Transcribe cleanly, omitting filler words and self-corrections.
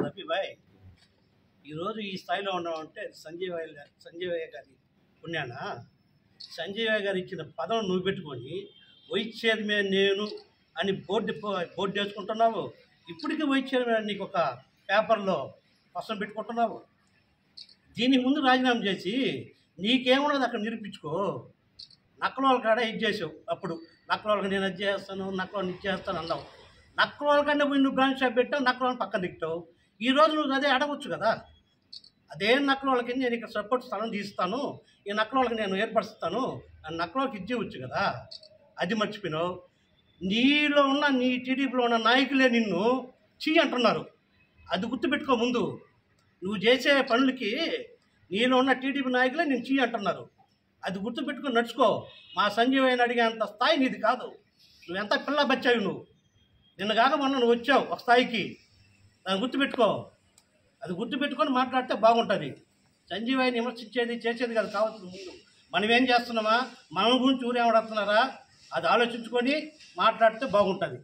రఫీభాయ్ ఈరోజు ఈ స్థాయిలో ఉన్నామంటే సంజయ్ గారి పుణ్యాన. సంజయ్ గారు ఇచ్చిన పదం నువ్వు పెట్టుకొని వైస్ చైర్మన్ నేను అని బోర్డు వేసుకుంటున్నావు. ఇప్పటికీ వైస్ చైర్మన్ నీకు ఒక పేపర్లో పసం పెట్టుకుంటున్నావు. దీనికి ముందు రాజీనామా చేసి నీకేమున్నది అక్కడ నిరూపించుకో. నక్కల కాడ ఇది చేసావు. అప్పుడు నక్కల నేను అది చేస్తాను, నక్కలని ఇది చేస్తాను అన్నావు. నక్కల కంటే నువ్వు బ్రాంచ్ షాప్ పెట్టావు, నక్కలని పక్కన దిక్తావు. ఈరోజు నువ్వు అదే అడగొచ్చు కదా. అదే నక్కల వాళ్ళకి నేను ఇక్కడ సపోర్ట్ స్థలం తీస్తాను, ఈ నక్కల వాళ్ళకి నేను ఏర్పరుస్తాను అని నక్కల వాళ్ళకి ఇచ్చేవచ్చు కదా. అది మర్చిపోయినావు. నీలో ఉన్న నీ టీడీపీలో ఉన్న నాయకులే నిన్ను చీ అంటున్నారు. అది గుర్తుపెట్టుకో. ముందు నువ్వు చేసే పనులకి నీలో ఉన్న టీడీపీ నాయకులే నేను చీ అంటున్నారు. అది గుర్తుపెట్టుకొని నడుచుకో. మా సంజయ్ అడిగేంత స్థాయి నీది కాదు. నువ్వెంత పిల్ల బచ్చావు. నువ్వు నిన్న కాక మొన్న నువ్వు వచ్చావు ఒక స్థాయికి. దాన్ని గుర్తుపెట్టుకో. అది గుర్తుపెట్టుకొని మాట్లాడితే బాగుంటుంది. సంజీవాయిని విమర్శించేది చేసేది కాదు కావాల్సింది. ముందు మనం ఏం చేస్తున్నామా, మన గురించి ఊరేమడుతున్నారా, అది ఆలోచించుకొని మాట్లాడితే బాగుంటుంది.